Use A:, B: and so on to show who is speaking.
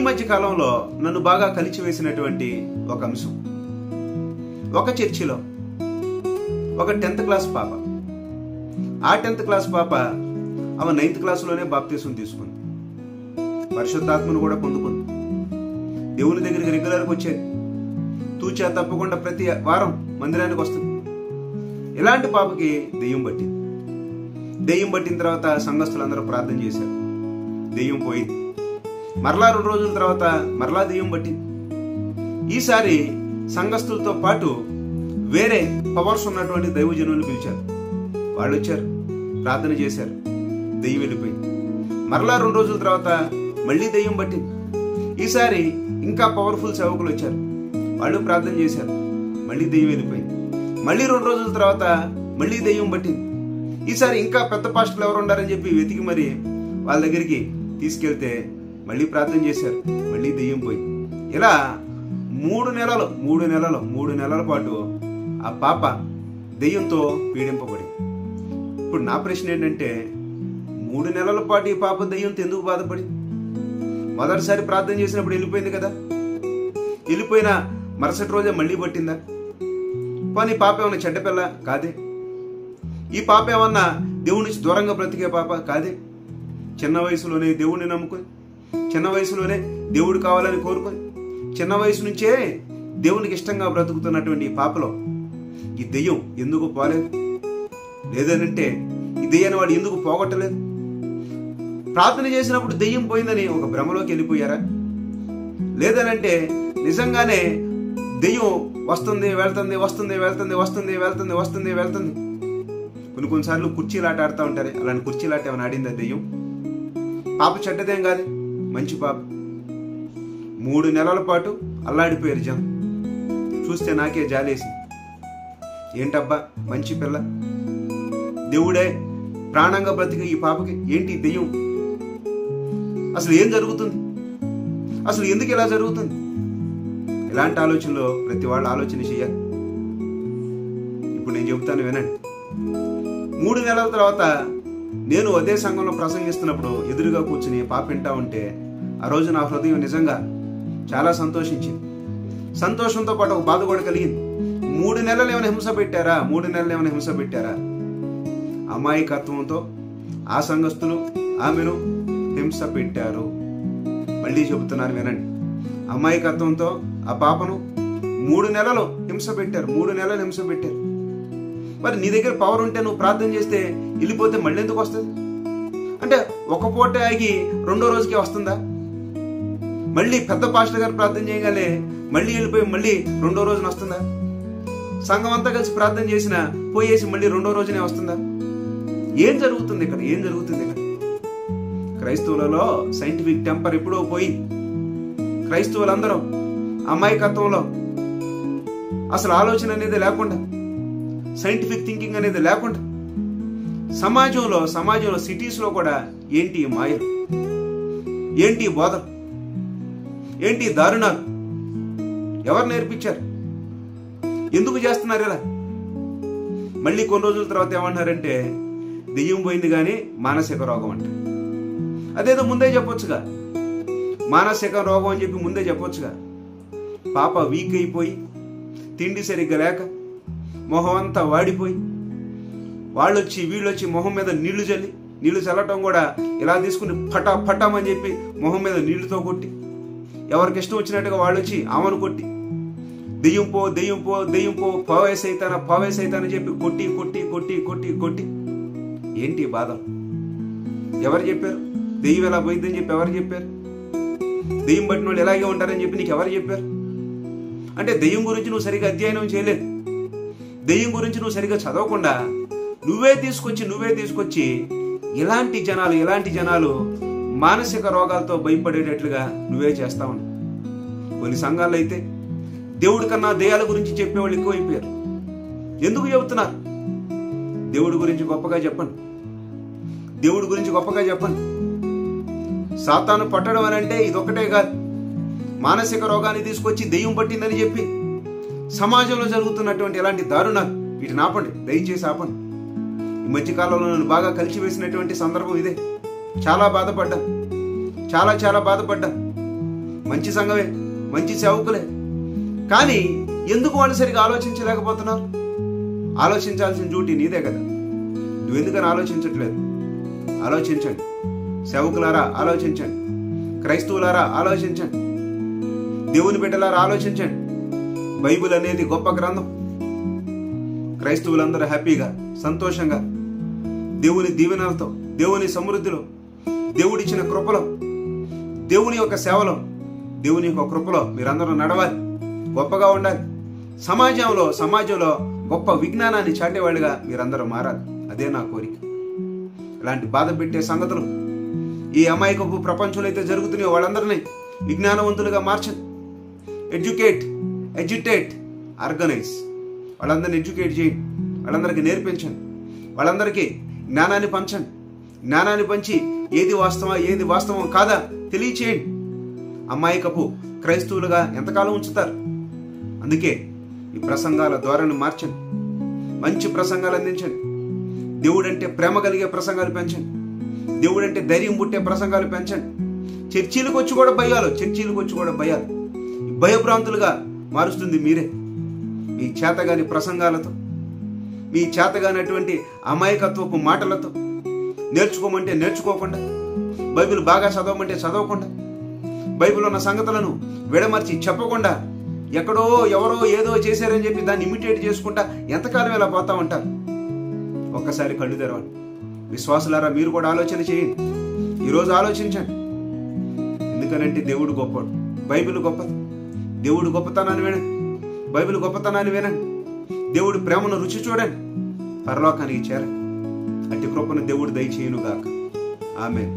A: మధ్య కాలంలో నన్ను బాగా కలిచివేసినటువంటి ఒక అంశం, ఒక చర్చిలో ఒక 10th క్లాస్ పాప, ఆ 10th క్లాస్ పాప ఆమె 9th క్లాసులోనే బాప్తీసం తీసుకుంది, పరిశుద్ధాత్మను కూడా పొందుకుంది, దేవుని దగ్గరికి రెగ్యులర్గా వచ్చేది, తూచా తప్పకుండా ప్రతి వారం మందిరానికి వస్తుంది. ఇలాంటి పాపకి దెయ్యం పట్టింది. దెయ్యం పట్టిన తర్వాత సంఘస్థులందరూ ప్రార్థన చేశారు, దెయ్యం పోయింది. మరలా 2 రోజుల తర్వాత మరలా దెయ్యం పట్టింది. ఈసారి సంఘస్థులతో పాటు వేరే పవర్స్ ఉన్నటువంటి దైవజనులను పిలిచారు. వాళ్ళు వచ్చారు, ప్రార్థన చేశారు, దెయ్యం వెళ్ళిపోయింది. మరలా 2 రోజుల తర్వాత మళ్ళీ దెయ్యం పట్టింది. ఈసారి ఇంకా పవర్ఫుల్ సేవకులు వచ్చారు, వాళ్ళు ప్రార్థన చేశారు, మళ్ళీ దెయ్యం వెళ్ళిపోయింది. మళ్ళీ 2 రోజుల తర్వాత మళ్ళీ దెయ్యం పట్టింది. ఈసారి ఇంకా పెద్ద పాస్టర్లు ఎవరు ఉండారని చెప్పి వెతికి మరి వాళ్ళ దగ్గరికి తీసుకెళ్తే మళ్ళీ ప్రార్థన చేశారు, మళ్ళీ దెయ్యం పోయింది. ఇలా 3 నెలల పాటు ఆ పాప దెయ్యంతో పీడింపబడింది. ఇప్పుడు నా ప్రశ్న ఏంటంటే, 3 నెలల పాటు ఈ పాప దెయ్యంతో ఎందుకు బాధపడింది? మొదటిసారి ప్రార్థన చేసినప్పుడు వెళ్ళిపోయింది కదా, వెళ్ళిపోయిన మరుసటి రోజే మళ్ళీ పట్టిందా? కానీ పాప ఏమన్నా చెడ్డ పిల్ల కాదే. ఈ పాప ఏమన్నా దేవుడి నుంచి దూరంగా బ్రతికే పాప కాదే. చిన్న వయసులోనే దేవుడిని నమ్ముకొని, చిన్న వయసులోనే దేవుడు కావాలని కోరుకొని, చిన్న వయసు నుంచే దేవునికి ఇష్టంగా బ్రతుకుతున్నటువంటి ఈ పాపలో ఈ దెయ్యం ఎందుకు పోలేదు? లేదనంటే ఈ దెయ్యాన్ని వాడు ఎందుకు పోగొట్టలేదు? ప్రార్థన చేసినప్పుడు దెయ్యం పోయిందని ఒక భ్రమలోకి వెళ్ళిపోయారా? లేదనంటే నిజంగానే దెయ్యం వస్తుంది వెళ్తుంది వస్తుంది వెళ్తుంది వస్తుంది వెళ్తుంది వస్తుంది వెళ్తుంది. కొన్నిసార్లు కుర్చీలాట ఆడుతూ ఉంటారు, అలాంటి కుర్చీలాట ఏమైనా ఆడిందా దెయ్యం? పాప చెడ్డదేం కాదు, మంచి పాప. 3 నెలల పాటు అల్లాడిపోయారు జనం. చూస్తే నాకే జాలేసి, ఏంటబ్బా మంచి పిల్ల, దేవుడే ప్రాణంగా బ్రతికి ఈ పాపకి ఏంటి దెయ్యం? అసలు ఏం జరుగుతుంది? అసలు ఎందుకు ఇలా జరుగుతుంది? ఇలాంటి ఆలోచనలో ప్రతి వాళ్ళు ఆలోచన చేయాలి. ఇప్పుడు నేను చెబుతాను వినండి. 3 నెలల తర్వాత నేను అదే సంఘంలో ప్రసంగిస్తున్నప్పుడు ఎదురుగా కూర్చుని పాప వింటా ఉంటే ఆ రోజు నా హృదయం నిజంగా చాలా సంతోషించింది. సంతోషంతో పాటు ఒక బాధ కూడా కలిగింది. 3 నెలలు ఏమైనా హింస పెట్టారా? 3 నెలలు ఏమైనా హింస పెట్టారా? అమాయకత్వంతో ఆ సంఘస్థులు ఆమెను హింస పెట్టారు. మళ్ళీ చెబుతున్నాను వినండి. అమాయకత్వంతో ఆ పాపను 3 నెలలు హింస పెట్టారు. 3 నెలలు హింస పెట్టారు. మరి నీ దగ్గర పవర్ ఉంటే నువ్వు ప్రార్థన చేస్తే వెళ్ళిపోతే మళ్ళీ ఎందుకు వస్తుంది? అంటే ఒక పూట ఆగి 2వ రోజుకే వస్తుందా? మళ్ళీ పెద్ద పాస్టర్ గారు ప్రార్థన చేయగానే మళ్ళీ వెళ్ళిపోయి మళ్ళీ 2వ రోజున వస్తుందా? సంఘం అంతా కలిసి ప్రార్థన చేసినా పోయేసి మళ్ళీ 2వ రోజునే వస్తుందా? ఏం జరుగుతుంది ఇక్కడ? ఏం జరుగుతుంది ఇక్కడ? క్రైస్తవులలో సైంటిఫిక్ టెంపర్ ఎప్పుడో పోయి క్రైస్తవులందరూ అమాయకత్వంలో అసలు ఆలోచన అనేది లేకుండా, సైంటిఫిక్ థింకింగ్ అనేది లేకుండా సమాజంలో సిటీస్లో కూడా ఏంటి మాయలు, ఏంటి బోధలు, ఏంటి దారుణాలు? ఎవరు నేర్పించారు? ఎందుకు చేస్తున్నారు ఇలా? మళ్ళీ కొన్ని రోజుల తర్వాత ఏమంటున్నారంటే దెయ్యం పోయింది కానీ మానసిక రోగం అంట. అదేదో ముందే చెప్పొచ్చుగా, మానసిక రోగం అని చెప్పి ముందే చెప్పొచ్చుగా. పాప వీక్ అయిపోయి తిండి సరిగ్గా లేక మొహం అంతా వాడిపోయి వాళ్ళొచ్చి వీళ్ళొచ్చి మొహం మీద నీళ్లు చల్లటం కూడా ఇలా తీసుకుని పటామని చెప్పి మొహం మీద నీళ్లతో కొట్టి, ఎవరికి ఇష్టం వచ్చినట్టుగా వాళ్ళు వచ్చి ఆమెను కొట్టి దెయ్యం పో దెయ్యం పో దెయ్యం పో పావేసైతానని చెప్పి కొట్టి కొట్టి కొట్టి కొట్టి కొట్టి ఏంటి బాధ? ఎవరు చెప్పారు? దెయ్యం ఎలా పోయిందని చెప్పి ఎవరు చెప్పారు? దెయ్యం పట్టిన వాళ్ళు ఎలాగే ఉంటారని చెప్పి నీకు ఎవరు చెప్పారు? అంటే దెయ్యం గురించి నువ్వు సరిగా అధ్యయనం చేయలేదు, దెయ్యం గురించి నువ్వు సరిగా చదవకుండా నువ్వే తీసుకొచ్చి ఇలాంటి జనాలు మానసిక రోగాలతో భయపడేటట్లుగా నువ్వే చేస్తావు. కొన్ని సంఘాల్లో అయితే దేవుడి కన్నా దెయ్యాల గురించి చెప్పేవాళ్ళు ఎక్కువైపోయారు. ఎందుకు చెబుతున్నారు? దేవుడి గురించి గొప్పగా చెప్పండి, దేవుడి గురించి గొప్పగా చెప్పండి. సాతాను పట్టడం అని అంటే ఇదొక్కటే కాదు, మానసిక రోగాన్ని తీసుకొచ్చి దెయ్యం పట్టిందని చెప్పి సమాజంలో జరుగుతున్నటువంటి ఎలాంటి దారుణాలు వీటిని ఆపండి, దయచేసి ఆపండి. ఈ మధ్యకాలంలో నన్ను బాగా కలిసివేసినటువంటి సందర్భం ఇదే. చాలా బాధపడ్డా. మంచి సంఘమే, మంచి సేవకులే. కానీ ఎందుకు వాళ్ళు సరిగా ఆలోచించలేకపోతున్నారు? ఆలోచించాల్సిన డ్యూటీ నీదే కదా, నువ్వెందుకని ఆలోచించట్లేదు? ఆలోచించండి. సేవకులారా ఆలోచించండి, క్రైస్తవులారా ఆలోచించండి, దేవుని బిడ్డలారా ఆలోచించండి. బైబిల్ అనేది గొప్ప గ్రంథం. క్రైస్తవులందరూ హ్యాపీగా, సంతోషంగా, దేవుని దీవెనలతో, దేవుని సమృద్ధిలో, దేవుడిచ్చిన కృపలో, దేవుని యొక్క సేవలో, దేవుని యొక్క కృపలో మీరందరూ నడవాలి, గొప్పగా ఉండాలి. సమాజంలో గొప్ప విజ్ఞానాన్ని చాటేవాళ్ళుగా మీరందరూ మారాలి. అదే నా కోరిక. ఇలాంటి బాధ పెట్టే సంగతులు ఈ అమాయకపు ప్రపంచంలో అయితే జరుగుతున్నాయో వాళ్ళందరినీ విజ్ఞానవంతులుగా మార్చండి. ఎడ్యుటేట్, ఆర్గనైజ్. వాళ్ళందరినీ ఎడ్యుకేట్ చేయండి, వాళ్ళందరికీ నేర్పించండి, వాళ్ళందరికీ జ్ఞానాన్ని పంచండి. జ్ఞానాన్ని పంచి ఏది వాస్తవం కాదా తెలియచేయండి. అమాయకపు క్రైస్తవులుగా ఎంతకాలం ఉంచుతారు? అందుకే ఈ ప్రసంగాల ధోరణి మార్చండి, మంచి ప్రసంగాలు అందించండి. దేవుడంటే ప్రేమ కలిగే ప్రసంగాలు పెంచండి, దేవుడంటే ధైర్యం పుట్టే ప్రసంగాలు పెంచండి. చర్చీలకు వచ్చి కూడా భయాలు, భయభ్రాంతులుగా మారుస్తుంది మీరే. మీ చేతగాని ప్రసంగాలతో, మీ చేతగానటువంటి అమాయకత్వపు మాటలతో, నేర్చుకోమంటే నేర్చుకోకుండా, బైబిల్ బాగా చదవమంటే చదవకుండా, బైబిల్ ఉన్న సంగతులను విడమర్చి చెప్పకుండా, ఎక్కడో ఎవరో ఏదో చేశారని చెప్పి దాన్ని ఇమిటేట్ చేసుకుంటా ఎంతకాలం ఇలా పోతా ఉంటారు? ఒక్కసారి కళ్ళు తెరవండి. విశ్వాసులారా మీరు కూడా ఆలోచన చేయండి. ఈరోజు ఆలోచించండి. ఎందుకనంటే దేవుడు గొప్పడు, బైబిల్ గొప్పది. దేవుడు గొప్పతనాన్ని వినండి, బైబిల్ గొప్పతనాన్ని వినండి. దేవుడి ప్రేమను రుచి చూడండి, పరలోకానికి చేరండి. అట్టి కృపను దేవుడు దయచేయునుగాక. ఆమేన్.